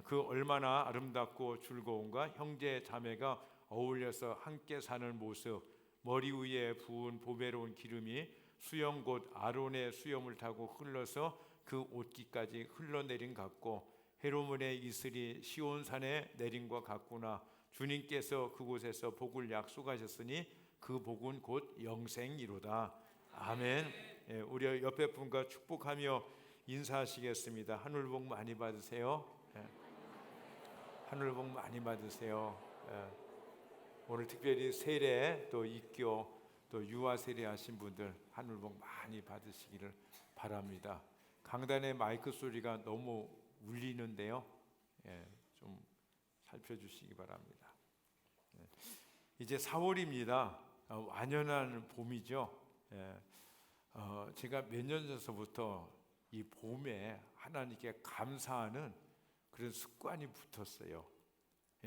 그 얼마나 아름답고 즐거운가. 형제 자매가 어울려서 함께 사는 모습, 머리 위에 부은 보배로운 기름이 수염 곧 아론의 수염을 타고 흘러서 그 옷깃까지 흘러내린 같고 헤르몬의 이슬이 시온산에 내린 것 같구나. 주님께서 그곳에서 복을 약속하셨으니 그 복은 곧 영생이로다. 아멘. 우리 옆에 분과 축복하며 인사하시겠습니다. 하늘 복 많이 받으세요. 하늘 복 많이 받으세요. 오늘 특별히 세례 또 입교 또 유아 세례 하신 분들 하늘 복 많이 받으시기를 바랍니다. 강단의 마이크 소리가 너무 울리는데요. 좀 살펴주시기 바랍니다. 이제 4월입니다. 완연한 봄이죠. 제가 몇 년 전서부터 이 봄에 하나님께 감사하는 그런 습관이 붙었어요.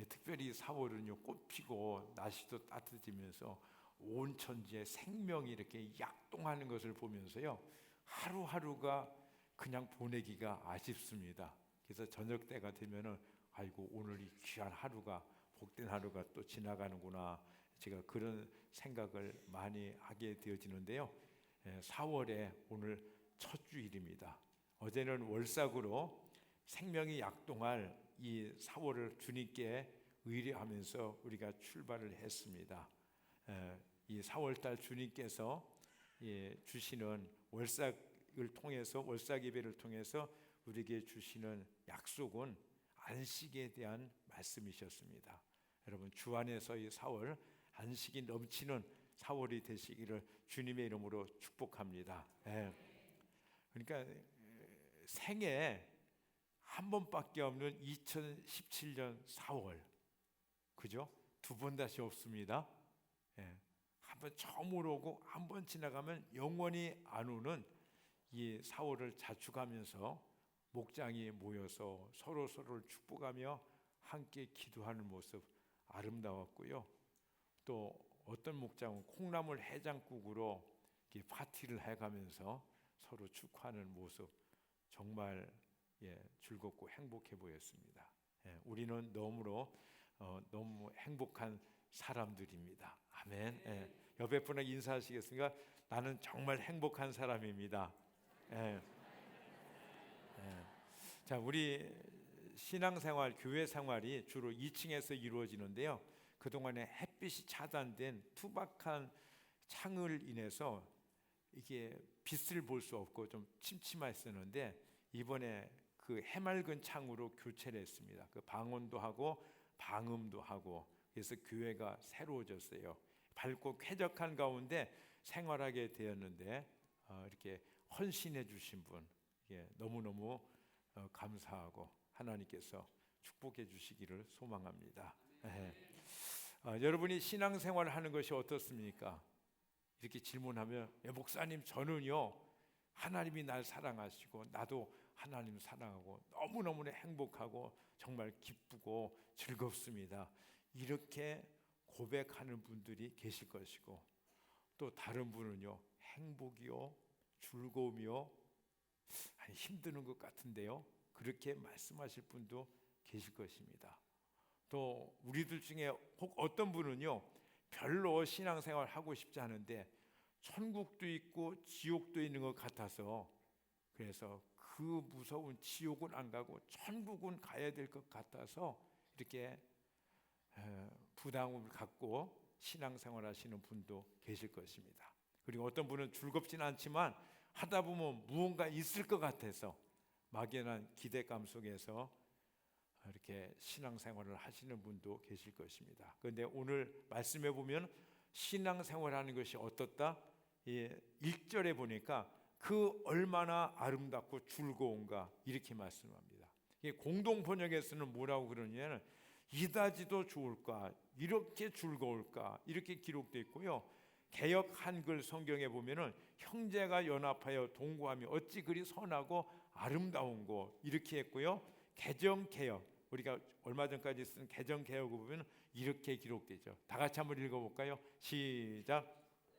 특별히 4월은요, 꽃 피고 날씨도 따뜻해지면서 온 천지에 생명이 이렇게 약동하는 것을 보면서요, 하루하루가 그냥 보내기가 아쉽습니다. 그래서 저녁 때가 되면은 아이고, 오늘 이 귀한 하루가, 복된 하루가 또 지나가는구나, 제가 그런 생각을 많이 하게 되어지는데요. 4월에 오늘 첫 주일입니다. 어제는 월삭으로 생명이 약동할 이 4월을 주님께 의뢰하면서 우리가 출발을 했습니다. 이 4월달 주님께서 주시는 월삭을 통해서, 월삭 예배를 통해서 우리에게 주시는 약속은 안식에 대한 말씀이셨습니다. 여러분, 주 안에서 이 4월 안식이 넘치는 4월이 되시기를 주님의 이름으로 축복합니다. 그러니까 생애 한 번밖에 없는 2017년 4월, 그죠? 두 번 다시 없습니다. 한 번 처음으로 오고 한 번 지나가면 영원히 안 오는 이 4월을 자축하면서 목장이 모여서 서로를 축복하며 함께 기도하는 모습 아름다웠고요. 또 어떤 목장은 콩나물 해장국으로 파티를 해가면서 서로 축하하는 모습 정말 즐겁고 행복해 보였습니다. 우리는 너무 행복한 사람들입니다. 아멘. 옆에 분에게 인사하시겠습니까? 나는 정말 행복한 사람입니다. 자, 우리 신앙생활, 교회 생활이 주로 2층에서 이루어지는데요. 그동안에 햇빛이 차단된 투박한 창을 인해서 이게 빛을 볼 수 없고 좀 침침했었는데, 이번에 그 해맑은 창으로 교체를 했습니다. 그 방언도 하고 방음도 하고, 그래서 교회가 새로워졌어요. 밝고 쾌적한 가운데 생활하게 되었는데, 이렇게 헌신해 주신 분 너무너무 감사하고 하나님께서 축복해 주시기를 소망합니다. 여러분이 신앙생활을 하는 것이 어떻습니까? 이렇게 질문하면, 목사님, 저는요, 하나님이 날 사랑하시고 나도 하나님 사랑하고 너무너무 행복하고 정말 기쁘고 즐겁습니다, 이렇게 고백하는 분들이 계실 것이고, 또 다른 분은요, 행복이요, 즐거움이요, 힘드는 것 같은데요, 그렇게 말씀하실 분도 계실 것입니다. 또 우리들 중에 혹 어떤 분은요, 별로 신앙생활 하고 싶지 않은데 천국도 있고 지옥도 있는 것 같아서, 그래서 그 무서운 지옥은 안 가고 천국은 가야 될 것 같아서 이렇게 부담을 갖고 신앙생활 하시는 분도 계실 것입니다. 그리고 어떤 분은 즐겁진 않지만 하다 보면 무언가 있을 것 같아서 막연한 기대감 속에서 이렇게 신앙생활을 하시는 분도 계실 것입니다. 그런데 오늘 말씀해 보면 신앙생활하는 것이 어떻다? 1절에 보니까 그 얼마나 아름답고 즐거운가, 이렇게 말씀합니다. 공동 번역에서는 뭐라고 그러냐면 이다지도 좋을까, 이렇게 즐거울까, 이렇게 기록되어 있고요. 개역 한글 성경에 보면은 형제가 연합하여 동거하며 어찌 그리 선하고 아름다운고, 이렇게 했고요. 개정 개역, 우리가 얼마 전까지 쓴 개정 개역을 보면 이렇게 기록되죠. 다 같이 한번 읽어볼까요? 시작.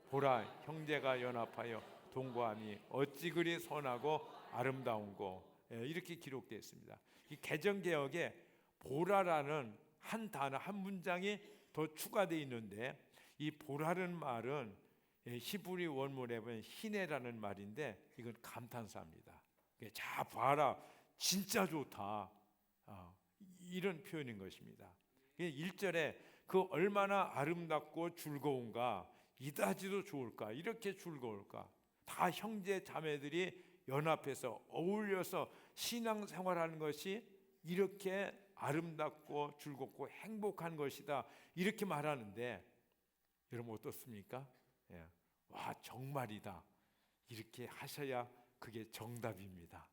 보라, 형제가 연합하여 동거함이 어찌 그리 선하고 아름다운고, 이렇게 기록되어 있습니다. 이 개정개혁에 보라라는 한 단어, 한 문장이 더 추가되어 있는데, 이 보라는 말은 히브리 원문에 보면 희네라는 말인데, 이건 감탄사입니다. 자 봐라, 진짜 좋다, 이런 표현인 것입니다. 1절에 그 얼마나 아름답고 즐거운가, 이다지도 좋을까, 이렇게 즐거울까, 다 형제 자매들이 연합해서 어울려서 신앙생활하는 것이 이렇게 아름답고 즐겁고 행복한 것이다, 이렇게 말하는데, 여러분 어떻습니까? 와, 정말이다, 이렇게 하셔야 그게 정답입니다.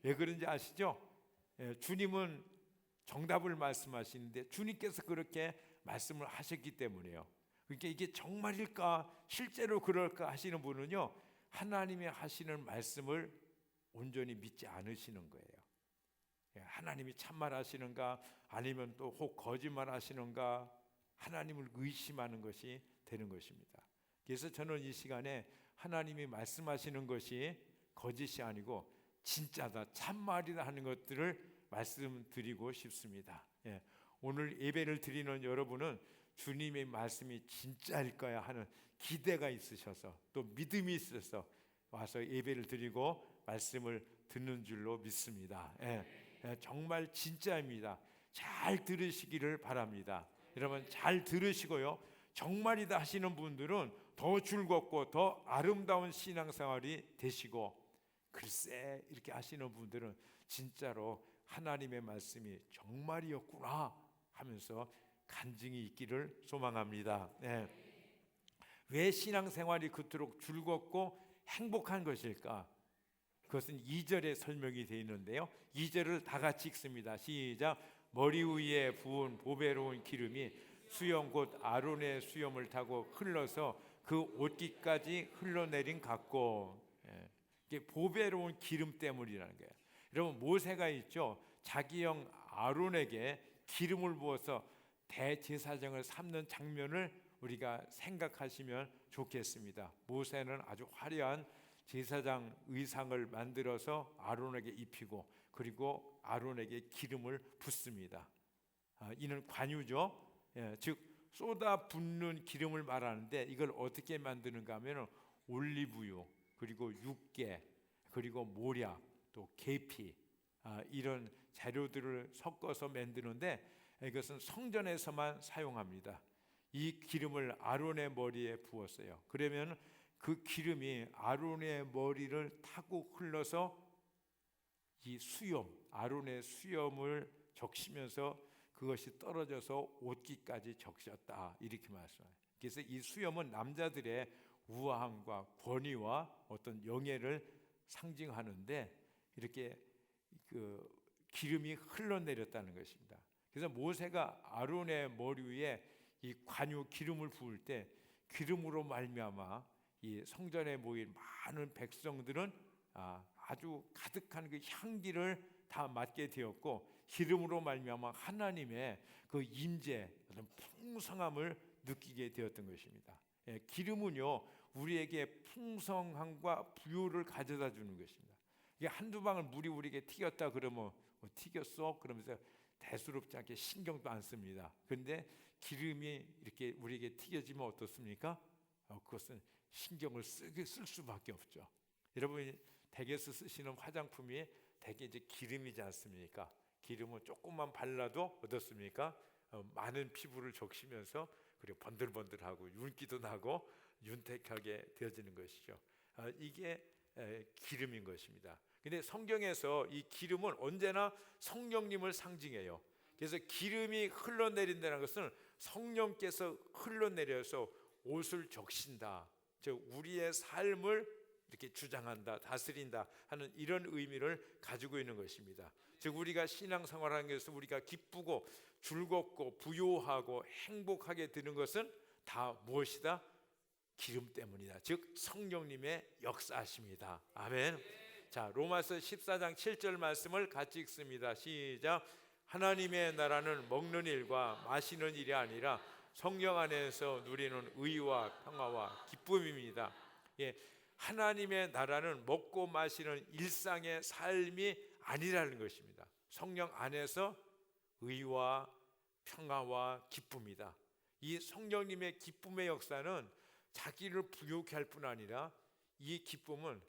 왜 그런지 아시죠? 주님은 정답을 말씀하시는데 주님께서 그렇게 말씀을 하셨기 때문에요. 그러니까 이게 정말일까, 실제로 그럴까 하시는 분은요, 하나님이 하시는 말씀을 온전히 믿지 않으시는 거예요. 하나님이 참말 하시는가, 아니면 또 혹 거짓말 하시는가, 하나님을 의심하는 것이 되는 것입니다. 그래서 저는 이 시간에 하나님이 말씀하시는 것이 거짓이 아니고 진짜다, 참말이다 하는 것들을 말씀드리고 싶습니다. 오늘 예배를 드리는 여러분은 주님의 말씀이 진짜일 거야 하는 기대가 있으셔서, 또 믿음이 있어서 와서 예배를 드리고 말씀을 듣는 줄로 믿습니다. 정말 진짜입니다. 잘 들으시기를 바랍니다. 여러분 잘 들으시고요, 정말이다 하시는 분들은 더 즐겁고 더 아름다운 신앙생활이 되시고, 글쎄 이렇게 하시는 분들은 진짜로 하나님의 말씀이 정말이었구나 하면서 간증이 있기를 소망합니다. 왜 신앙생활이 그토록 즐겁고 행복한 것일까? 그것은 2절에 설명이 되어 있는데요, 2절을 다 같이 읽습니다. 시작. 머리 위에 부은 보배로운 기름이 수염 곧 아론의 수염을 타고 흘러서 그 옷깃까지 흘러내린 같고, 이게 보배로운 기름 때문이라는 거예요. 여러분 모세가 있죠, 자기 형 아론에게 기름을 부어서 대제사장을 삼는 장면을 우리가 생각하시면 좋겠습니다. 모세는 아주 화려한 제사장 의상을 만들어서 아론에게 입히고, 그리고 아론에게 기름을 붓습니다. 이는 관유죠. 즉 쏟아 붓는 기름을 말하는데, 이걸 어떻게 만드는가 하면 올리브유, 그리고 육개, 그리고 모략, 또 계피, 이런 재료들을 섞어서 만드는데, 이것은 성전에서만 사용합니다. 이 기름을 아론의 머리에 부었어요. 그러면 그 기름이 아론의 머리를 타고 흘러서 이 수염, 아론의 수염을 적시면서 그것이 떨어져서 옷깃까지 적셨다, 이렇게 말씀해요. 그래서 이 수염은 남자들의 우아함과 권위와 어떤 영예를 상징하는데, 이렇게 그 기름이 흘러내렸다는 것입니다. 그래서 모세가 아론의 머리 위에 이 관유 기름을 부을 때, 기름으로 말미암아 이 성전에 모인 많은 백성들은 아주 가득한 그 향기를 다 맡게 되었고, 기름으로 말미암아 하나님의 그 임재, 풍성함을 느끼게 되었던 것입니다. 기름은요, 우리에게 풍성함과 부요를 가져다 주는 것입니다. 이게 한두 방울 물이 우리에게 튀겼다 그러면 튀겼어? 그러면서 대수롭지 않게 신경도 안 씁니다. 그런데 기름이 이렇게 우리에게 튀겨지면 어떻습니까? 그것은 신경을 쓸 수밖에 없죠. 여러분이 댁에서 쓰시는 화장품이 대개 이제 기름이지 않습니까? 기름은 조금만 발라도 어떻습니까? 많은 피부를 적시면서, 그리고 번들번들하고 윤기도 나고 윤택하게 되어지는 것이죠. 이게 기름인 것입니다. 근데 성경에서 이 기름은 언제나 성령님을 상징해요. 그래서 기름이 흘러내린다는 것은 성령께서 흘러내려서 옷을 적신다, 즉 우리의 삶을 이렇게 주장한다, 다스린다 하는 이런 의미를 가지고 있는 것입니다. 즉 우리가 신앙생활하는 것에서 우리가 기쁘고 즐겁고 부요하고 행복하게 되는 것은 다 무엇이다? 기름 때문이다. 즉 성령님의 역사하심이다. 아멘. 자, 로마서 14장 7절 말씀을 같이 읽습니다. 시작. 하나님의 나라는 먹는 일과 마시는 일이 아니라 성령 안에서 누리는 의와 평화와 기쁨입니다. 하나님의 나라는 먹고 마시는 일상의 삶이 아니라는 것입니다. 성령 안에서 의와 평화와 기쁨이다. 이 성령님의 기쁨의 역사는 자기를 부유케 할 뿐 아니라 이 기쁨은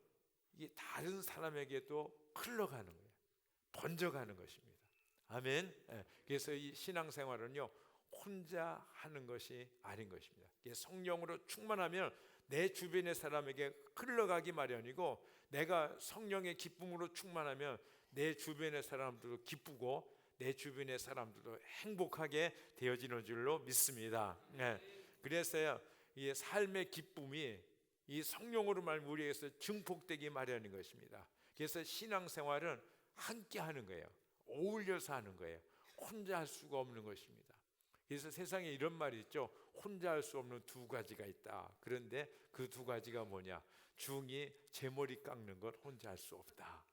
이 다른 사람에게도 흘러가는 거예요. 번져가는 것입니다. 아멘. 그래서 이 신앙생활은요, 혼자 하는 것이 아닌 것입니다. 성령으로 충만하면 내 주변의 사람에게 흘러가기 마련이고, 내가 성령의 기쁨으로 충만하면 내 주변의 사람들도 기쁘고 내 주변의 사람들도 행복하게 되어지는 줄로 믿습니다. 그래서요, 이 삶의 기쁨이 이 성령으로 말미암아 우리에게서 증폭되기 마련인 것입니다. 그래서 신앙생활은 함께 하는 거예요. 어울려서 하는 거예요. 혼자 할 수가 없는 것입니다. 그래서 세상에 이런 말이 있죠. 혼자 할 수 없는 두 가지가 있다. 그런데 그 두 가지가 뭐냐? 중이 제 머리 깎는 것 혼자 할 수 없다.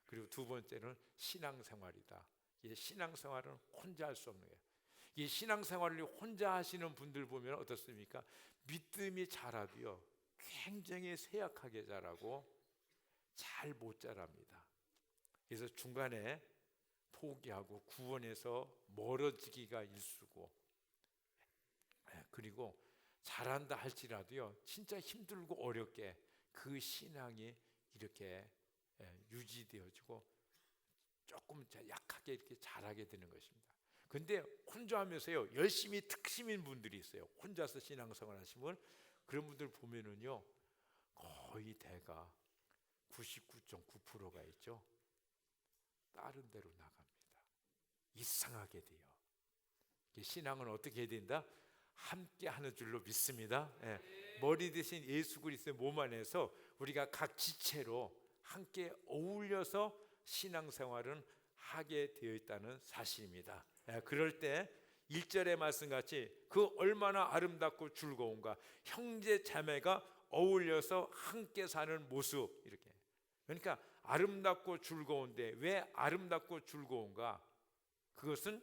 그리고 두 번째는 신앙생활이다. 이 신앙생활은 혼자 할 수 없는 거예요. 이 신앙생활을 혼자 하시는 분들 보면 어떻습니까? 믿음이 자라도요, 굉장히 쇠약하게 자라고 잘 못 자랍니다. 그래서 중간에 포기하고 구원에서 멀어지기가 일쑤고, 그리고 잘한다 할지라도요, 진짜 힘들고 어렵게 그 신앙이 이렇게 유지되어지고 조금 약하게 이렇게 자라게 되는 것입니다. 근데 혼자 하면서요, 열심히 특심인 분들이 있어요. 혼자서 신앙생활 하시면 그런 분들 보면은요, 거의 대가 99.9%가 있죠, 다른 데로 나갑니다. 이상하게 돼요. 신앙은 어떻게 해야 된다? 함께 하는 줄로 믿습니다. 머리 대신 예수 그리스도의 몸 안에서 우리가 각 지체로 함께 어울려서 신앙생활은 하게 되어 있다는 사실입니다. 그럴 때 1절의 말씀같이 그 얼마나 아름답고 즐거운가, 형제 자매가 어울려서 함께 사는 모습. 이렇게, 그러니까 아름답고 즐거운데 왜 아름답고 즐거운가? 그것은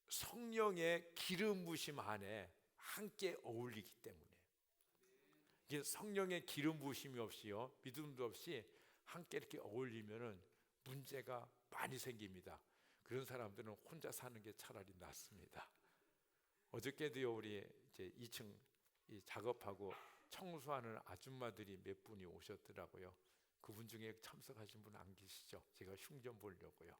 성령의 기름 부으심 안에 함께 어울리기 때문에. 이게 성령의 기름 부으심이 없이요, 믿음도 없이 함께 이렇게 어울리면은 문제가 많이 생깁니다. 그런 사람들은 혼자 사는 게 차라리 낫습니다. 어저께도요, 우리 이제 2층 작업하고 청소하는 아줌마들이 몇 분이 오셨더라고요. 그분 중에 참석하신 분 안 계시죠? 제가 흉 좀 보려고요.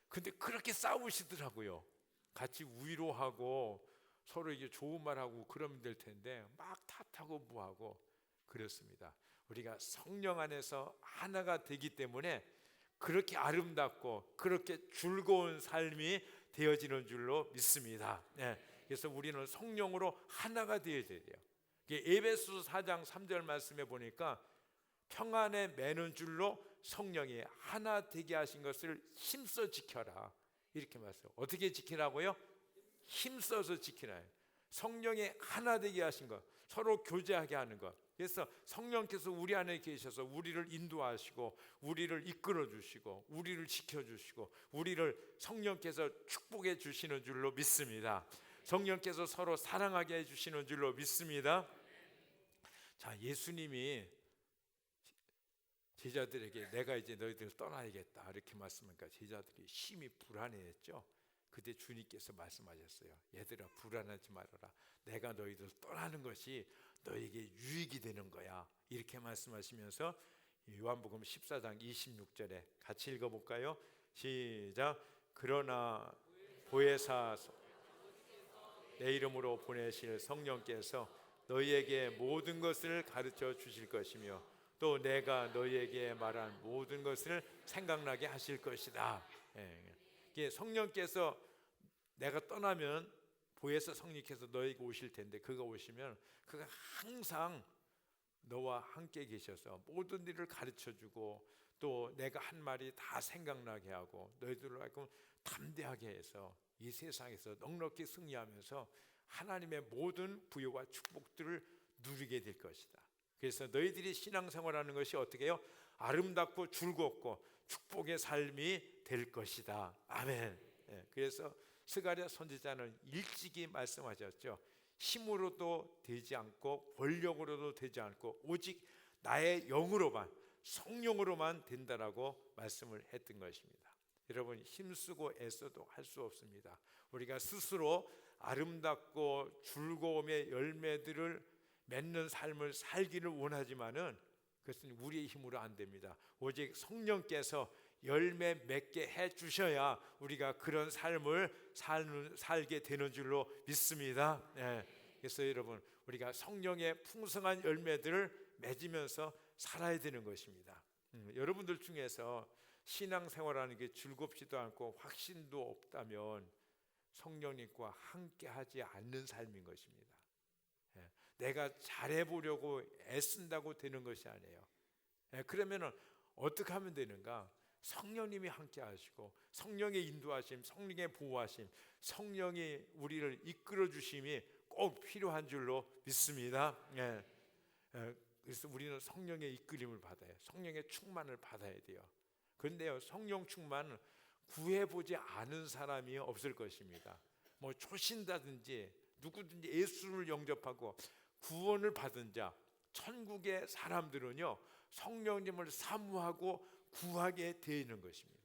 근데 그렇게 싸우시더라고요. 같이 위로하고 서로 이게 좋은 말하고 그러면 될 텐데 막 탓하고 뭐하고 그렇습니다. 우리가 성령 안에서 하나가 되기 때문에 그렇게 아름답고 그렇게 즐거운 삶이 되어지는 줄로 믿습니다. 그래서 우리는 성령으로 하나가 되어야 돼요. 에베소서 4장 3절 말씀에 보니까 평안에 매는 줄로 성령이 하나 되게 하신 것을 힘써 지켜라, 이렇게 말해요. 어떻게 지키라고요? 힘써서 지키라. 성령이 하나 되게 하신 것, 서로 교제하게 하는 것. 그래서 성령께서 우리 안에 계셔서 우리를 인도하시고 우리를 이끌어 주시고 우리를 지켜주시고 우리를 성령께서 축복해 주시는 줄로 믿습니다. 성령께서 서로 사랑하게 해주시는 줄로 믿습니다. 자, 예수님이 제자들에게 내가 이제 너희들을 떠나야겠다 이렇게 말씀하니까 제자들이 심히 불안해했죠. 그때 주님께서 말씀하셨어요. 얘들아, 불안하지 말아라. 내가 너희들 떠나는 것이 너에게 유익이 되는 거야, 이렇게 말씀하시면서 요한복음 14장 26절에 같이 읽어볼까요? 시작. 그러나 보혜사 내 이름으로 보내실 성령께서 너희에게 모든 것을 가르쳐 주실 것이며 또 내가 너희에게 말한 모든 것을 생각나게 하실 것이다. 성령께서 내가 떠나면 보혜사 성령께서 너에게 오실 텐데, 그가 오시면 그가 항상 너와 함께 계셔서 모든 일을 가르쳐주고 또 내가 한 말이 다 생각나게 하고 너희들로 하여금 담대하게 해서 이 세상에서 넉넉히 승리하면서 하나님의 모든 부여와 축복들을 누리게 될 것이다. 그래서 너희들이 신앙생활하는 것이 어떻게 해요? 아름답고 즐겁고 축복의 삶이 될 것이다. 아멘. 그래서 스가랴 선지자는 일찍이 말씀하셨죠. 힘으로도 되지 않고 권력으로도 되지 않고 오직 나의 영으로만, 성령으로만 된다라고 말씀을 했던 것입니다. 여러분, 힘쓰고 애써도 할 수 없습니다. 우리가 스스로 아름답고 즐거움의 열매들을 맺는 삶을 살기를 원하지만은 그것은 우리의 힘으로 안 됩니다. 오직 성령께서 열매 맺게 해 주셔야 우리가 그런 삶을 살게 되는 줄로 믿습니다. 네. 그래서 여러분, 우리가 성령의 풍성한 열매들을 맺으면서 살아야 되는 것입니다. 여러분들 중에서 신앙생활하는 게 즐겁지도 않고 확신도 없다면 성령님과 함께하지 않는 삶인 것입니다. 내가 잘해보려고 애쓴다고 되는 것이 아니에요. 그러면 어떻게 하면 되는가? 성령님이 함께 하시고 성령의 인도하심, 성령의 보호하심, 성령이 우리를 이끌어 주심이 꼭 필요한 줄로 믿습니다. 그래서 우리는 성령의 이끌림을 받아요. 성령의 충만을 받아야 돼요. 그런데요, 성령 충만은 구해보지 않은 사람이 없을 것입니다. 뭐 초신다든지 누구든지 예수를 영접하고 구원을 받은 자, 천국의 사람들은요 성령님을 사모하고 구하게 되어 있는 것입니다.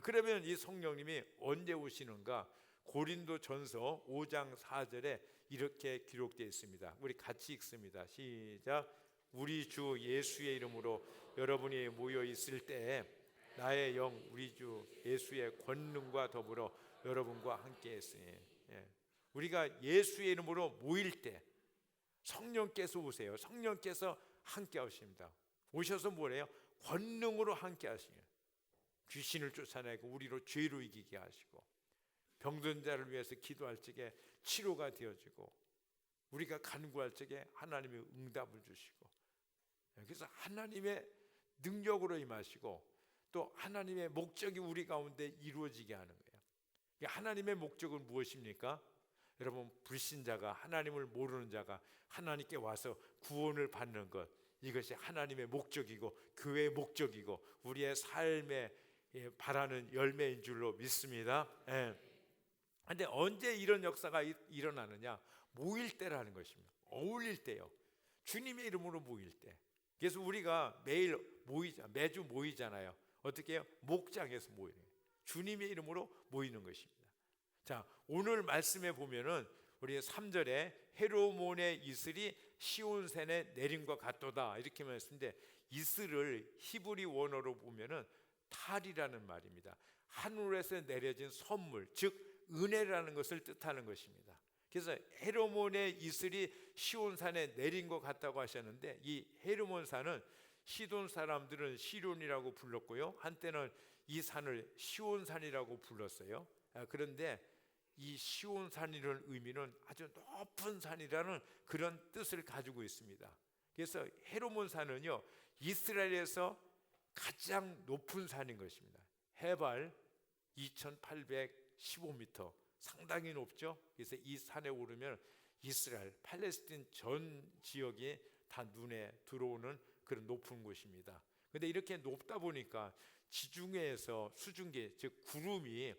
그러면 이 성령님이 언제 오시는가? 고린도전서 5장 4절에 이렇게 기록되어 있습니다. 우리 같이 읽습니다. 시작. 우리 주 예수의 이름으로 여러분이 모여 있을 때에 나의 영 우리 주 예수의 권능과 더불어 여러분과 함께 했으니. 우리가 예수의 이름으로 모일 때 성령께서 오세요. 성령께서 함께 하십니다. 오셔서 뭐래요? 권능으로 함께 하시요. 귀신을 쫓아내고 우리로 죄로 이기게 하시고 병든 자를 위해서 기도할 적에 치료가 되어지고 우리가 간구할 적에 하나님의 응답을 주시고, 그래서 하나님의 능력으로 임하시고 또 하나님의 목적이 우리 가운데 이루어지게 하는 거예요. 하나님의 목적은 무엇입니까? 여러분, 불신자가, 하나님을 모르는 자가 하나님께 와서 구원을 받는 것, 이것이 하나님의 목적이고 교회의 목적이고 우리의 삶에 바라는 열매인 줄로 믿습니다. 그런데 언제 이런 역사가 일어나느냐? 모일 때라는 것입니다. 어울릴 때요. 주님의 이름으로 모일 때. 그래서 우리가 매주 모이잖아요. 어떻게 해요? 목장에서 모이는 거예요. 주님의 이름으로 모이는 것입니다. 자, 오늘 말씀에 보면은 우리 3절에 헤로몬의 이슬이 시온산에 내린 것 같도다 이렇게 말했는데, 이슬을 히브리 원어로 보면은 탈이라는 말입니다. 하늘에서 내려진 선물, 즉 은혜라는 것을 뜻하는 것입니다. 그래서 헤르몬의 이슬이 시온산에 내린 것 같다고 하셨는데, 이 헤르몬산은 시돈 사람들은 시론이라고 불렀고요, 한때는 이 산을 시온산이라고 불렀어요. 그런데 이 시온산이라는 의미는 아주 높은 산이라는 그런 뜻을 가지고 있습니다. 그래서 헤르몬산은요 이스라엘에서 가장 높은 산인 것입니다. 해발 2815m, 상당히 높죠. 그래서 이 산에 오르면 이스라엘, 팔레스틴 전 지역이 다 눈에 들어오는 그런 높은 곳입니다. 그런데 이렇게 높다 보니까 지중해에서 수증기, 즉 구름이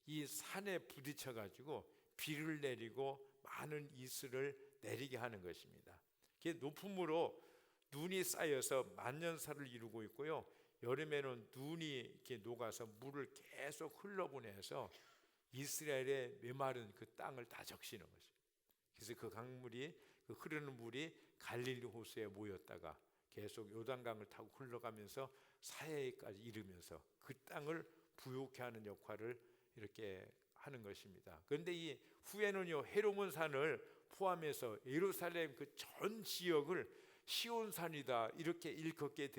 이 산에 부딪혀 가지고 비를 내리고 많은 이슬을 내리게 하는 것입니다. 그게 높음으로 눈이 쌓여서 만년설을 이루고 있고요, 여름에는 눈이 이렇게 녹아서 물을 계속 흘러보내서 이스라엘의 메마른 그 땅을 다 적시는 것입니다. 그래서 그 강물이, 그 흐르는 물이 갈릴리 호수에 모였다가 계속 요단강을 타고 흘러가면서 사해까지 이르면서 그 땅을 부욕케 하는 역할을 이렇게 하는 것입니다. 그런데 이 후에는요 헤르몬 산을 포함해서 예루살렘 그 전 지역을 시온산이다 이렇게 일컫게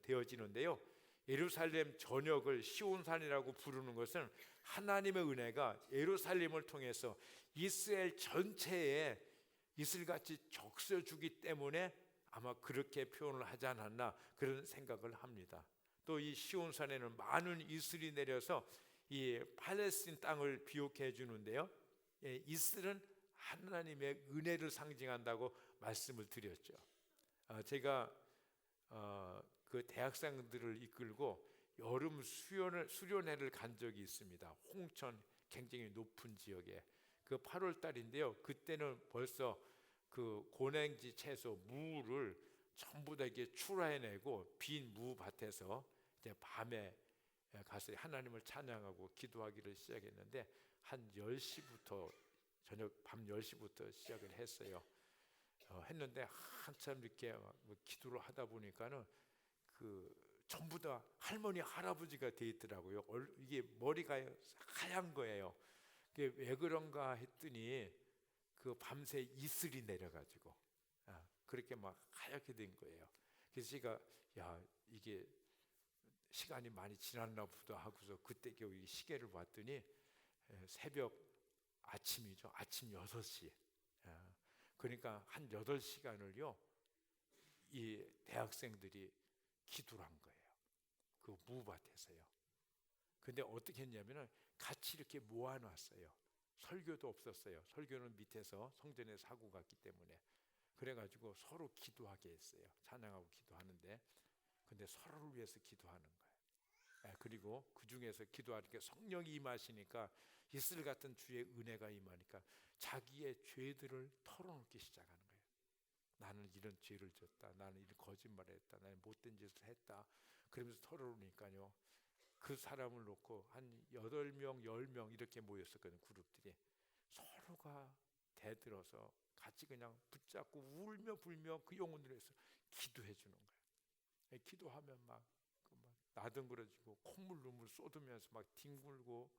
되어지는데요, 예루살렘 전역을 시온산이라고 부르는 것은 하나님의 은혜가 예루살렘을 통해서 이스라엘 전체에 이슬같이 적셔주기 때문에 아마 그렇게 표현을 하지 않았나 그런 생각을 합니다. 또 이 시온산에는 많은 이슬이 내려서 이 팔레스틴 땅을 비옥해 주는데요, 이슬은 하나님의 은혜를 상징한다고 말씀을 드렸죠. 제가 그 대학생들을 이끌고 여름 수련회를 간 적이 있습니다. 홍천 굉장히 높은 지역에. 그 8월 달인데요. 그때는 벌써 그 고랭지 채소 무를 전부 다 이렇게 출하해내고 빈 무밭에서 이제 밤에 가서 하나님을 찬양하고 기도하기를 시작했는데 한 10시부터 저녁 밤 10시부터 시작을 했어요. 했는데 한참 이렇게 뭐 기도를 하다 보니까는 그 전부 다 할머니 할아버지가 돼 있더라고요. 이게 머리가 하얀 거예요. 그게 왜 그런가 했더니 그 밤새 이슬이 내려가지고 그렇게 막 하얗게 된 거예요. 그래서 제가 야 이게 시간이 많이 지났나 보다 하고서 그때 겨우 이 시계를 봤더니 새벽 아침이죠. 아침 6시. 그러니까 한 8시간을요 이 대학생들이 기도를 한 거예요. 그 무밭에서요. 근데 어떻게 했냐면은 같이 이렇게 모아놨어요. 설교도 없었어요. 설교는 밑에서 성전에서 하고 갔기 때문에. 그래가지고 서로 기도하게 했어요. 찬양하고 기도하는데 근데 서로를 위해서 기도하는 거예요. 그리고 그 중에서 기도하니까 성령이 임하시니까 이슬 같은 주의 은혜가 임하니까 자기의 죄들을 털어놓기 시작하는 거예요. 나는 이런 죄를 졌다. 나는 이런 거짓말을 했다. 나는 못된 짓을 했다. 그러면서 털어놓으니까요. 그 사람을 놓고 한 8명, 10명 이렇게 모였었거든요. 그룹들이. 서로가 대들어서 같이 그냥 붙잡고 울며 불며 그 영혼들을 해서 기도해 주는 거예요. 기도하면 막 나등그러지고 콧물 눈물 쏟으면서 막 뒹굴고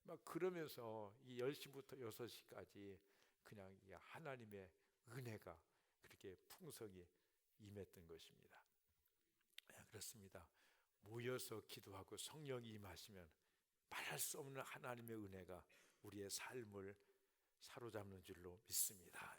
막 그러면서 이 10시부터 6시까지 그냥 이 하나님의 은혜가 그렇게 풍성히 임했던 것입니다. 그렇습니다. 모여서 기도하고 성령이 임하시면 말할 수 없는 하나님의 은혜가 우리의 삶을 사로잡는 줄로 믿습니다.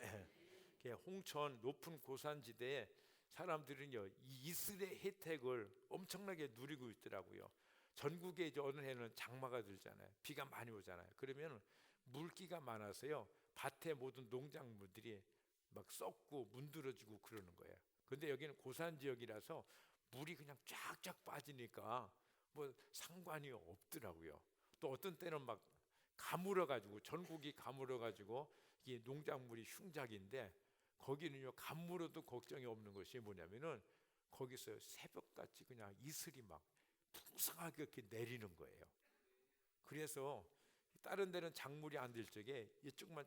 홍천 높은 고산지대에 사람들은요 이 이슬의 혜택을 엄청나게 누리고 있더라고요. 전국에 이제 어느 해는 장마가 들잖아요. 비가 많이 오잖아요. 그러면 물기가 많아서요 밭에 모든 농작물들이 막 썩고 문드러지고 그러는 거예요. 근데 여기는 고산 지역이라서 물이 그냥 쫙쫙 빠지니까 뭐 상관이 없더라고요. 또 어떤 때는 막 가물어가지고 전국이 가물어가지고 이게 농작물이 흉작인데 거기는요 가물어도 걱정이 없는 것이 뭐냐면은 거기서 새벽같이 그냥 이슬이 막 풍성하게 이렇게 내리는 거예요. 그래서 다른 데는 작물이 안 될 적에 이쪽만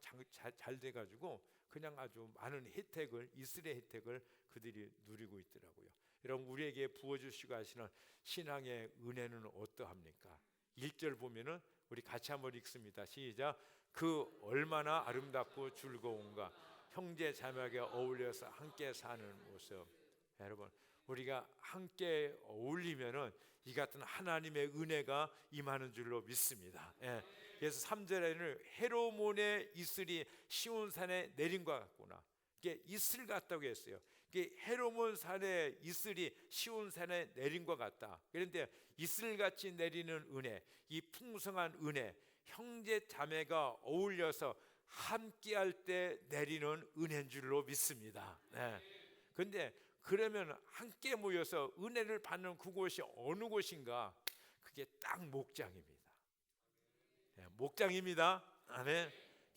잘 돼가지고 그냥 아주 많은 혜택을 이슬의 혜택을 그들이 누리고 있더라고요. 여러분 우리에게 부어주시고 하시는 신앙의 은혜는 어떠합니까? 1절 보면은 우리 같이 한번 읽습니다. 시작. 그 얼마나 아름답고 즐거운가 형제 자매에게 어울려서 함께 사는 모습. 여러분 우리가 함께 어울리면은 이 같은 하나님의 은혜가 임하는 줄로 믿습니다. 그래서 3절에는 헤르몬의 이슬이 시온산에 내린 것 같구나. 이게 이슬 같다고 했어요. 이게 헤르몬 산의 이슬이 시온산에 내린 것 같다. 그런데 이슬같이 내리는 은혜, 이 풍성한 은혜, 형제 자매가 어울려서 함께할 때 내리는 은혜인 줄로 믿습니다. 그런데 그러면 함께 모여서 은혜를 받는 그곳이 어느 곳인가? 그게 딱 목장입니다. 목장입니다. 아멘.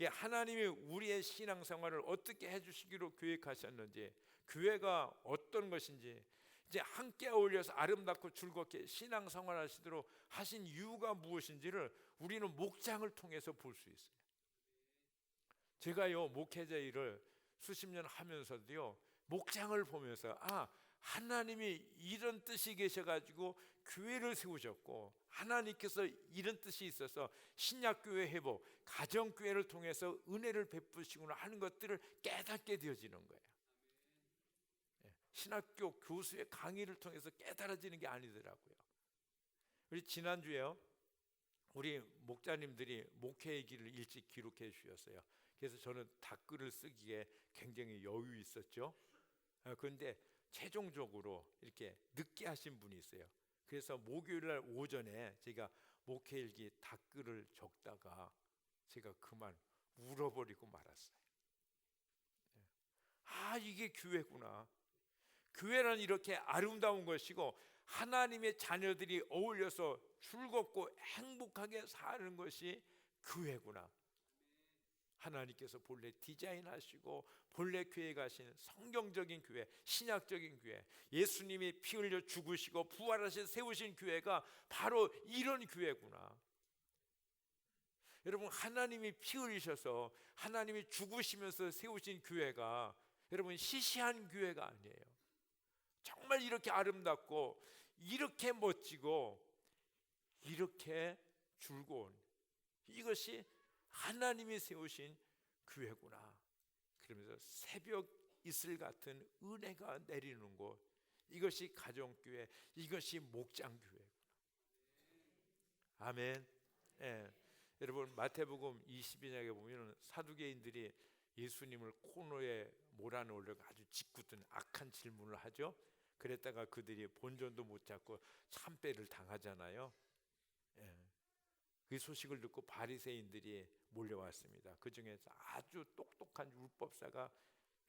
하나님이 우리의 신앙생활을 어떻게 해주시기로 계획하셨는지, 교회가 어떤 것인지, 이제 함께 어울려서 아름답고 즐겁게 신앙생활하시도록 하신 이유가 무엇인지를 우리는 목장을 통해서 볼 수 있어요. 제가요 목회자 일을 수십 년 하면서도요 목장을 보면서 하나님이 이런 뜻이 계셔가지고 교회를 세우셨고 하나님께서 이런 뜻이 있어서 신약교회 회복, 가정교회를 통해서 은혜를 베푸시구나 하는 것들을 깨닫게 되어지는 거예요. 신학교 교수의 강의를 통해서 깨달아지는 게 아니더라고요. 우리 지난주에요 우리 목자님들이 목회의 길을 일찍 기록해 주셨어요. 그래서 저는 답글을 쓰기에 굉장히 여유 있었죠. 그런데 최종적으로 이렇게 늦게 하신 분이 있어요. 그래서 목요일날 오전에 제가 목회일기 답글을 적다가 제가 그만 울어버리고 말았어요. 이게 교회구나. 교회는 이렇게 아름다운 것이고 하나님의 자녀들이 어울려서 즐겁고 행복하게 사는 것이 교회구나. 하나님께서 본래 디자인하시고 본래 교회 가신 성경적인 교회, 신약적인 교회, 예수님이 피 흘려 죽으시고 부활하신 세우신 교회가 바로 이런 교회구나. 여러분, 하나님이 피 흘리셔서 하나님이 죽으시면서 세우신 교회가 여러분 시시한 교회가 아니에요. 정말 이렇게 아름답고 이렇게 멋지고 이렇게 즐거운, 이것이 하나님이 세우신 교회구나. 그러면서 새벽 이슬 같은 은혜가 내리는 곳, 이것이 가정교회, 이것이 목장교회구나. 아멘. 예. 여러분, 마태복음 22장에 보면 사두개인들이 예수님을 코너에 몰아넣으려고 아주 짓궂은 악한 질문을 하죠. 그랬다가 그들이 본전도 못 잡고 참배를 당하잖아요. 예. 그 소식을 듣고 바리새인들이 몰려왔습니다. 그 중에서 아주 똑똑한 율법사가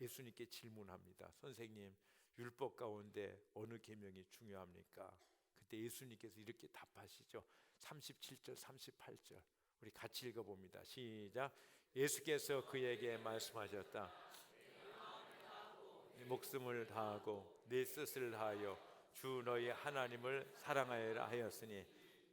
예수님께 질문합니다. 선생님, 율법 가운데 어느 계명이 중요합니까? 그때 예수님께서 이렇게 답하시죠. 37절 38절 우리 같이 읽어봅니다. 시작. 예수께서 그에게 말씀하셨다. 네 목숨을 다하고 네 뜻을 다하여 주 너희 하나님을 사랑하여라 하였으니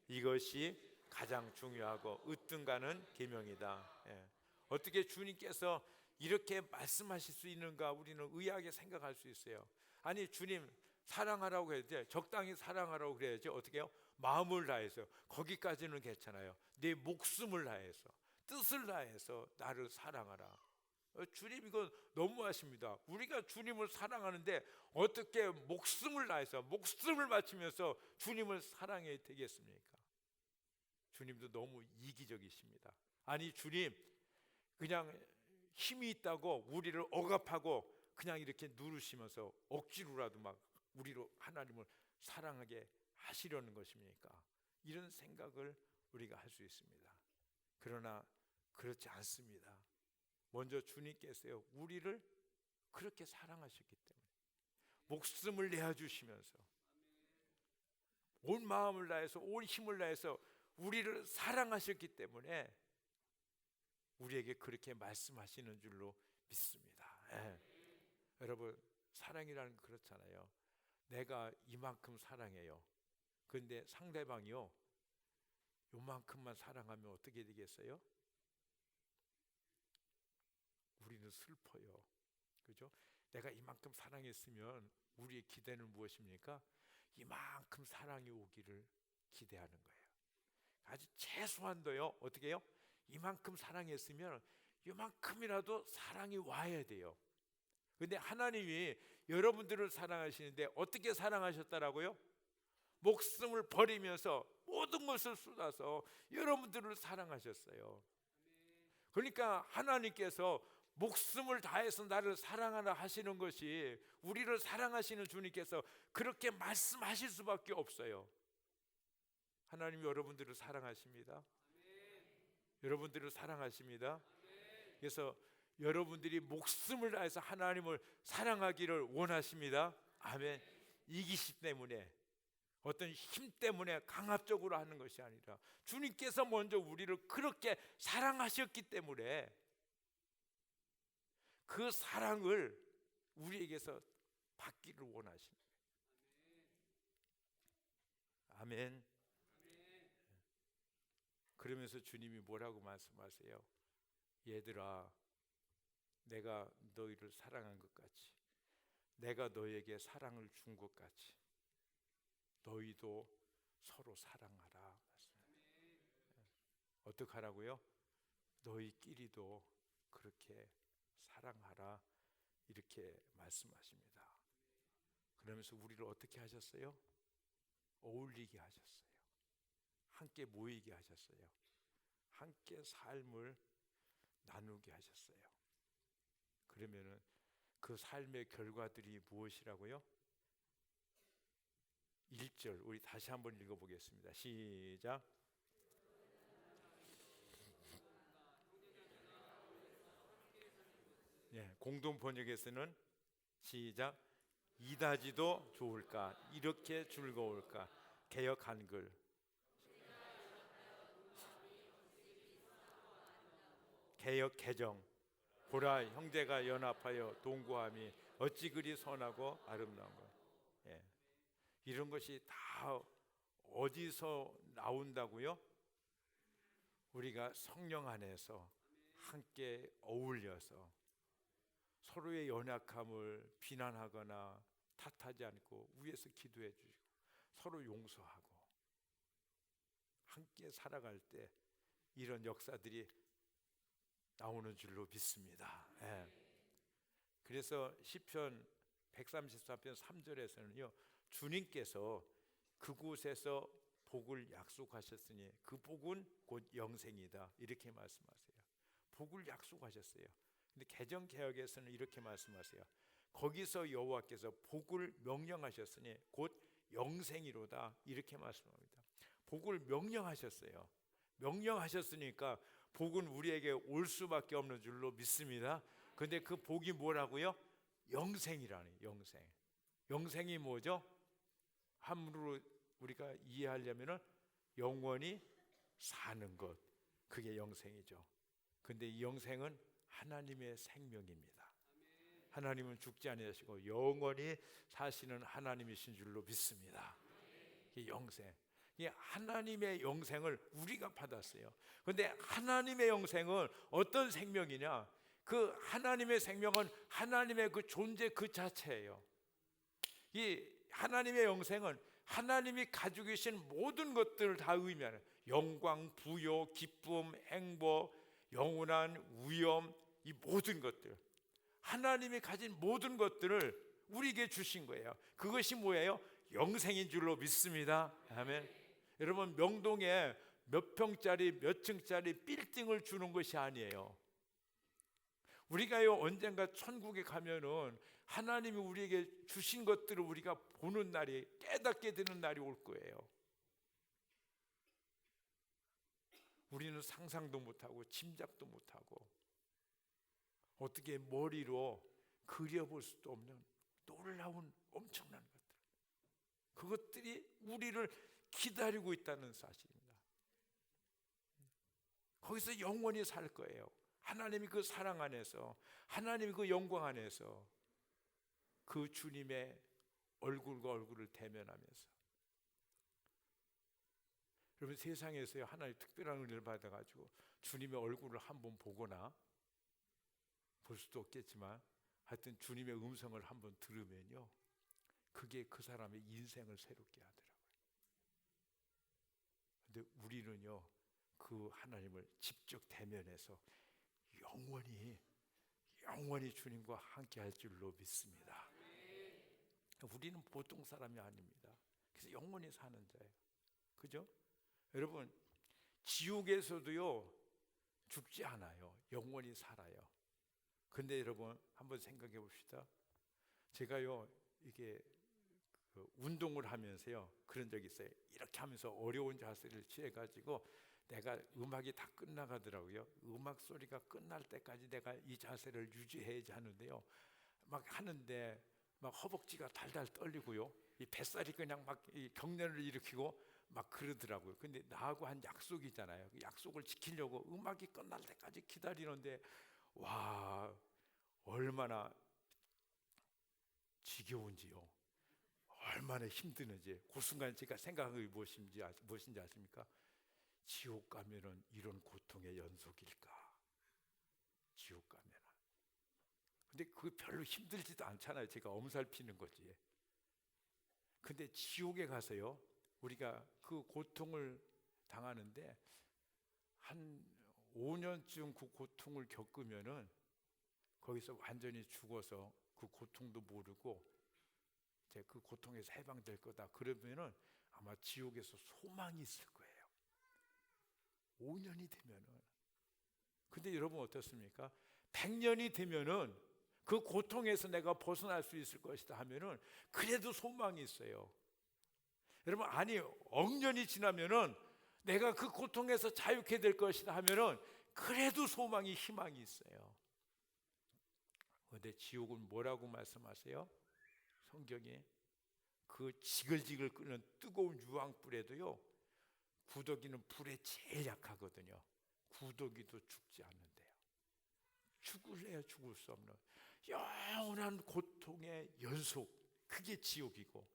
이것이 가장 중요하고 으뜸가는 계명이다. 예. 어떻게 주님께서 이렇게 말씀하실 수 있는가 우리는 의아하게 생각할 수 있어요. 아니, 주님 사랑하라고 해야지, 적당히 사랑하라고 그래야지 어떻게 해요? 마음을 다해서, 거기까지는 괜찮아요. 내 목숨을 다해서, 뜻을 다해서 나를 사랑하라. 주님, 이거 너무하십니다. 우리가 주님을 사랑하는데 어떻게 목숨을 다해서 목숨을 바치면서 주님을 사랑해야 되겠습니까? 주님도 너무 이기적이십니다. 아니, 주님 그냥 힘이 있다고 우리를 억압하고 그냥 이렇게 누르시면서 억지로라도 막 우리로 하나님을 사랑하게 하시려는 것입니까? 이런 생각을 우리가 할 수 있습니다. 그러나 그렇지 않습니다. 먼저 주님께서요, 우리를 그렇게 사랑하셨기 때문에 목숨을 내어주시면서 온 마음을 다해서 온 힘을 다해서 우리를 사랑하셨기 때문에 우리에게 그렇게 말씀하시는 줄로 믿습니다. 예. 여러분, 사랑이라는 건 그렇잖아요. 내가 이만큼 사랑해요. 그런데 상대방이요, 요만큼만 사랑하면 어떻게 되겠어요? 우리는 슬퍼요. 그죠? 내가 이만큼 사랑했으면 우리의 기대는 무엇입니까? 이만큼 사랑이 오기를 기대하는 거예요. 아주 최소한도요, 어떻게 해요? 이만큼 사랑했으면 이만큼이라도 사랑이 와야 돼요. 근데 하나님이 여러분들을 사랑하시는데 어떻게 사랑하셨다라고요? 목숨을 버리면서 모든 것을 쏟아서 여러분들을 사랑하셨어요. 그러니까 하나님께서 목숨을 다해서 나를 사랑하라 하시는 것이, 우리를 사랑하시는 주님께서 그렇게 말씀하실 수밖에 없어요. 하나님이 여러분들을 사랑하십니다. 여러분들을 사랑하십니다. 그래서 여러분들이 목숨을 다해서 하나님을 사랑하기를 원하십니다. 아멘. 이기심 때문에, 어떤 힘 때문에 강압적으로 하는 것이 아니라 주님께서 먼저 우리를 그렇게 사랑하셨기 때문에 그 사랑을 우리에게서 받기를 원하십니다. 아멘. 그러면서 주님이 뭐라고 말씀하세요? 얘들아, 내가 너희를 사랑한 것 같이, 내가 너에게 사랑을 준 것 같이 너희도 서로 사랑하라. 어떻게 하라고요? 너희끼리도 그렇게 사랑하라, 이렇게 말씀하십니다. 그러면서 우리를 어떻게 하셨어요? 어울리게 하셨어요. 함께 모이게 하셨어요. 함께 삶을 나누게 하셨어요. 그러면은 그 삶의 결과들이 무엇이라고요? 1절 우리 다시 한번 읽어보겠습니다. 시작. 네, 공동 번역에서는 시작. 이다지도 좋을까, 이렇게 즐거울까. 개역 한글. 개역 개정 보라 형제가 연합하여 동거함이 어찌 그리 선하고 아름다운 것. 예. 이런 것이 다 어디서 나온다고요? 우리가 성령 안에서 함께 어울려서 서로의 연약함을 비난하거나 탓하지 않고 위에서 기도해 주시고 서로 용서하고 함께 살아갈 때 이런 역사들이 나오는 줄로 믿습니다. 예. 그래서 시편 134편 3절에서는요 주님께서 그곳에서 복을 약속하셨으니 그 복은 곧 영생이다 이렇게 말씀하세요. 복을 약속하셨어요. 근데 개정개혁에서는 이렇게 말씀하세요. 거기서 여호와께서 복을 명령하셨으니 곧 영생이로다 이렇게 말씀합니다. 복을 명령하셨어요. 명령하셨으니까 복은 우리에게 올 수밖에 없는 줄로 믿습니다. 근데 그 복이 뭐라고요? 영생이라는 영생. 영생이 뭐죠? 함부로 우리가 이해하려면은 영원히 사는 것, 그게 영생이죠. 근데 이 영생은 하나님의 생명입니다. 하나님은 죽지 아니하시고 영원히 사시는 하나님이신 줄로 믿습니다. 이 영생, 이 하나님의 영생을 우리가 받았어요. 그런데 하나님의 영생은 어떤 생명이냐? 그 하나님의 생명은 하나님의 그 존재 그 자체예요. 이 하나님의 영생은 하나님이 가지고 계신 모든 것들을 다 의미하는 영광, 부요, 기쁨, 행복, 영원한 위엄, 이 모든 것들, 하나님이 가진 모든 것들을 우리에게 주신 거예요. 그것이 뭐예요? 영생인 줄로 믿습니다. 아멘. 여러분, 명동에 몇 평짜리 몇 층짜리 빌딩을 주는 것이 아니에요. 우리가요 언젠가 천국에 가면은 하나님이 우리에게 주신 것들을 우리가 보는 날이, 깨닫게 되는 날이 올 거예요. 우리는 상상도 못하고 짐작도 못하고 어떻게 머리로 그려볼 수도 없는 놀라운 엄청난 것들, 그것들이 우리를 기다리고 있다는 사실입니다. 거기서 영원히 살 거예요. 하나님이 그 사랑 안에서, 하나님이 그 영광 안에서 그 주님의 얼굴과 얼굴을 대면하면서. 여러분, 세상에서요 하나님 특별한 은혜를 받아가지고 주님의 얼굴을 한번 보거나, 볼 수도 없겠지만 하여튼 주님의 음성을 한번 들으면요, 그게 그 사람의 인생을 새롭게 하더라고요. 근데 우리는요 그 하나님을 직접 대면해서 영원히 주님과 함께 할 줄로 믿습니다. 우리는 보통 사람이 아닙니다. 그래서 영원히 사는 자예요. 그죠? 여러분, 지옥에서도요 죽지 않아요. 영원히 살아요. 근데 여러분 한번 생각해 봅시다. 제가요 이게 운동을 하면서요 그런 적이 있어요. 이렇게 하면서 어려운 자세를 취해가지고 내가 음악이 다 끝나가더라고요. 음악 소리가 끝날 때까지 내가 이 자세를 유지해야지 하는데요, 막 하는데 막 허벅지가 달달 떨리고요, 이 뱃살이 그냥 막 이 경련을 일으키고 막 그러더라고요. 근데 나하고 한 약속이 있잖아요. 그 약속을 지키려고 음악이 끝날 때까지 기다리는데, 와, 얼마나 지겨운지요, 얼마나 힘드는지. 그 순간 제가 생각한 게 무엇인지 아십니까? 지옥 가면은 이런 고통의 연속일까? 지옥 가면은. 근데 그게 별로 힘들지도 않잖아요. 제가 엄살피는 거지. 근데 지옥에 가서요 우리가 그 고통을 당하는데 한 5년쯤 그 고통을 겪으면은 거기서 완전히 죽어서 그 고통도 모르고 이제 그 고통에서 해방될 거다, 그러면은 아마 지옥에서 소망이 있을 거예요. 5년이 되면은. 근데 여러분 어떻습니까? 100년이 되면은 그 고통에서 내가 벗어날 수 있을 것이다 하면은 그래도 소망이 있어요. 여러분, 아니 억년이 지나면은 내가 그 고통에서 자유케 될 것이다 하면은 그래도 소망이, 희망이 있어요. 그런데 지옥은 뭐라고 말씀하세요? 성경에 그 지글지글 끓는 뜨거운 유황불에도요 구더기는 불에 제일 약하거든요. 구더기도 죽지 않는데요. 죽을래야 죽을 수 없는 영원한 고통의 연속, 그게 지옥이고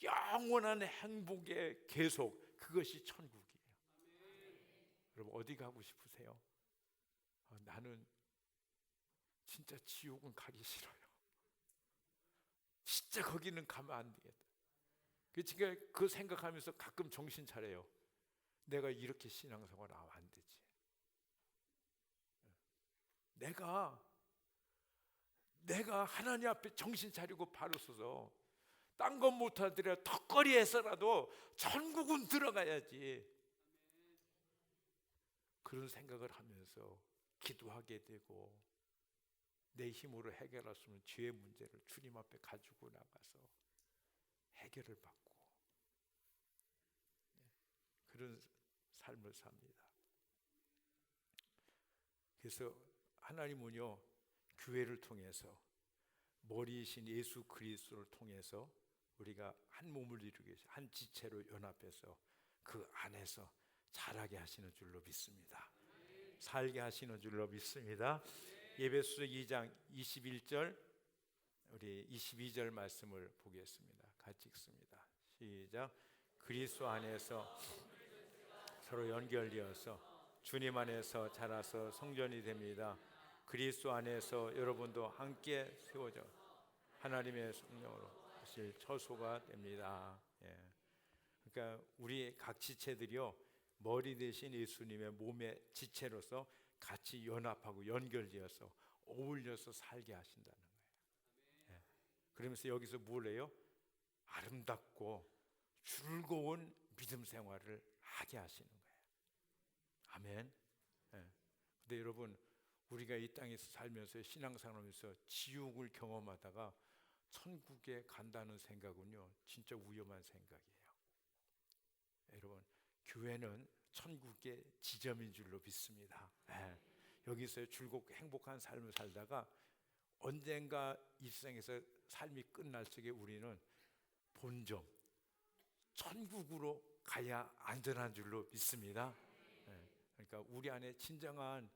영원한 행복의 계속, 그것이 천국이에요. 여러분 어디 가고 싶으세요? 나는 진짜 지옥은 가기 싫어요. 진짜 거기는 가면 안 되겠다. 제가 그 생각하면서 가끔 정신 차려요. 내가 이렇게 신앙생활 하면 안 되지. 내가 하나님 앞에 정신 차리고 바로 서서 딴 건 못하더라도 턱걸이에서라도 천국은 들어가야지. 그런 생각을 하면서 기도하게 되고, 내 힘으로 해결할 수 없는 죄의 문제를 주님 앞에 가지고 나가서 해결을 받고, 그런 삶을 삽니다. 그래서 하나님은요, 교회를 통해서, 머리이신 예수 그리스도를 통해서 우리가 한 몸을 이루기 위해서 한 지체로 연합해서 그 안에서 자라게 하시는 줄로 믿습니다. 살게 하시는 줄로 믿습니다. 에베소서 2장 21절, 우리 22절 말씀을 보겠습니다. 같이 읽습니다. 시작. 그리스도 안에서 서로 연결되어서 주님 안에서 자라서 성전이 됩니다. 그리스도 안에서 여러분도 함께 세워져 하나님의 성령으로 사실 처소가 됩니다. 그러니까 우리 각 지체들이요, 머리 대신 예수님의 몸의 지체로서 같이 연합하고 연결되어서 어울려서 살게 하신다는 거예요. 그러면서 여기서 뭘 해요? 아름답고 즐거운 믿음 생활을 하게 하시는 거예요. 아멘. 근데 여러분, 우리가 이 땅에서 살면서 신앙생활하면서 지옥을 경험하다가 천국에 간다는 생각은요, 진짜 위험한 생각이에요. 여러분, 교회는 천국의 지점인 줄로 믿습니다. 여기서 즐겁고 행복한 삶을 살다가 언젠가 이 세상에서 삶이 끝날 적에 우리는 본점 천국으로 가야 안전한 줄로 믿습니다. 그러니까 우리 안에 진정한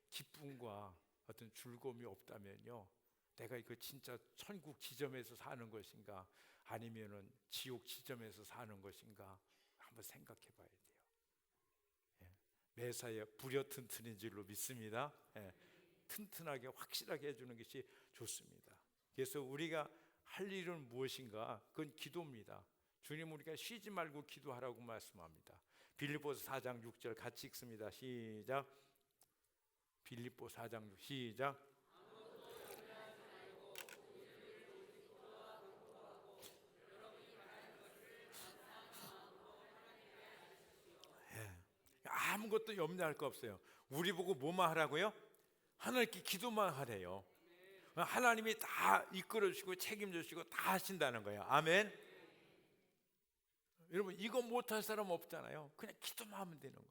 기쁨과 어떤 즐거움이 없다면요, 내가 이거 진짜 천국 지점에서 사는 것인가, 아니면은 지옥 지점에서 사는 것인가 한번 생각해 봐야 돼요. 매사에 부려 튼튼인 줄로 믿습니다. 튼튼하게 확실하게 해주는 것이 좋습니다. 그래서 우리가 할 일은 무엇인가? 그건 기도입니다. 주님, 우리가 쉬지 말고 기도하라고 말씀합니다. 빌립보서 4장 6절 같이 읽습니다. 시작. 빌립보 4장 6, 시작. 아무것도 염려할 거 없어요. 우리 보고 뭐만 하라고요? 하나님께 기도만 하래요. 하나님이 다 이끌어 주시고 책임져 주시고 다 하신다는 거예요. 아멘. 여러분, 이거 못할 사람 없잖아요. 그냥 기도만 하면 되는 거예요.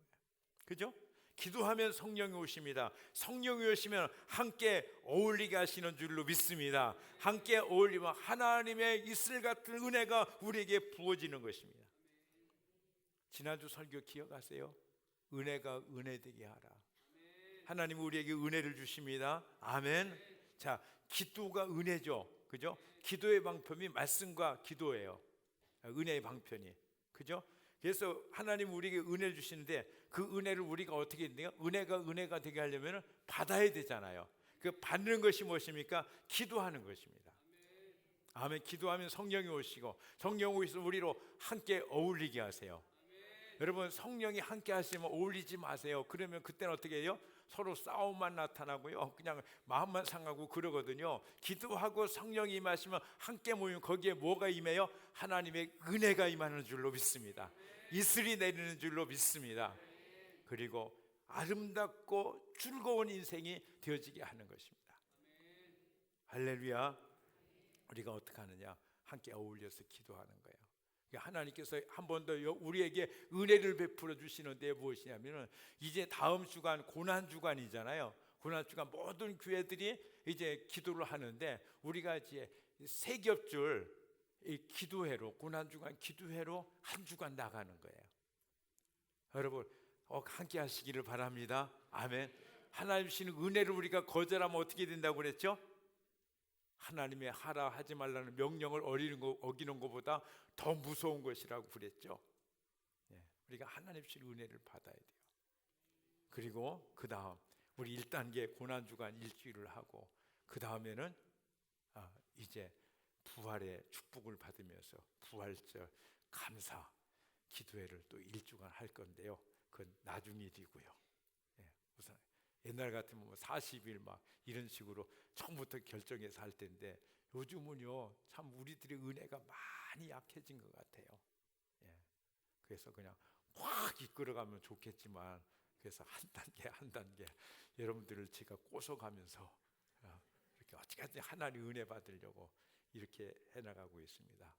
그죠? 기도하면 성령이 오십니다. 성령이 오시면 함께 어울리게 하시는 줄로 믿습니다. 함께 어울리면 하나님의 이슬 같은 은혜가 우리에게 부어지는 것입니다. 지난주 설교 기억하세요? 은혜가 은혜되게 하라. 하나님은 우리에게 은혜를 주십니다. 아멘. 자, 기도가 은혜죠. 그죠? 기도의 방편이 말씀과 기도예요. 은혜의 방편이. 그죠? 그래서 하나님 우리에게 은혜를 주시는데, 그 은혜를 우리가 어떻게 해야 돼요? 은혜가 되게 하려면 받아야 되잖아요. 그 받는 것이 무엇입니까? 기도하는 것입니다. 아멘. 기도하면 성령이 오시고, 성령 오셔서 우리로 함께 어울리게 하세요. 여러분, 성령이 함께 하시면 어울리지 마세요. 그러면 그때는 어떻게 해요? 서로 싸움만 나타나고요, 그냥 마음만 상하고 그러거든요. 기도하고 성령이 임하시면 함께 모이면 거기에 뭐가 임해요? 하나님의 은혜가 임하는 줄로 믿습니다. 이슬이 내리는 줄로 믿습니다. 그리고 아름답고 즐거운 인생이 되어지게 하는 것입니다. 할렐루야. 우리가 어떻게 하느냐? 함께 어울려서 기도하는 거예요. 하나님께서 한 번 더 우리에게 은혜를 베풀어 주시는데 무엇이냐면은, 이제 다음 주간 고난 주간이잖아요. 고난 주간 모든 교회들이 이제 기도를 하는데, 우리가 이제 세 겹줄 이 기도회로, 고난 주간 기도회로 한 주간 나가는 거예요. 여러분 함께 하시기를 바랍니다. 아멘. 하나님 주시는 은혜를 우리가 거절하면 어떻게 된다고 그랬죠? 하나님의 하라 하지 말라는 명령을 어기는 것보다 더 무서운 것이라고 그랬죠. 우리가 하나님 주시는 은혜를 받아야 돼요. 그리고 그 다음 우리 1단계 고난주간 일주일을 하고 그 다음에는 이제 부활의 축복을 받으면서 부활절 감사 기도회를 또 일주간 할 건데요. 그건 나중 일이고요. 우선 옛날 같으면 뭐 40일 막 이런 식으로 처음부터 결정해서 할 텐데 요즘은요 참 우리들의 은혜가 많이 약해진 것 같아요. 그래서 그냥 확 이끌어가면 좋겠지만 그래서 한 단계 한 단계 여러분들을 제가 꼬셔가면서 이렇게 어찌까지 하나님 은혜 받으려고 이렇게 해나가고 있습니다.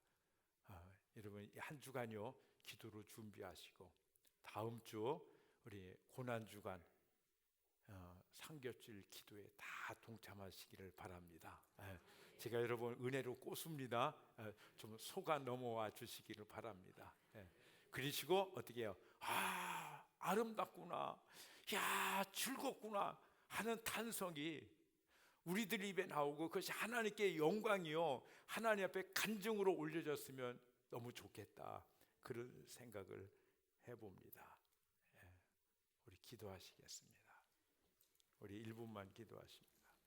여러분 한 주간요 기도로 준비하시고 다음 주 우리 고난주간 상겹줄 기도에 다 동참하시기를 바랍니다. 제가 여러분 은혜로 꼬습니다. 좀 속아 넘어와 주시기를 바랍니다. 그러시고 어떻게 해요? 아름답구나, 야 즐겁구나 하는 탄성이 우리들 입에 나오고 그것이 하나님께 영광이요 하나님 앞에 간증으로 올려졌으면 너무 좋겠다 그런 생각을 해봅니다. 우리 기도하시겠습니다. 우리 1분만 기도하십니다.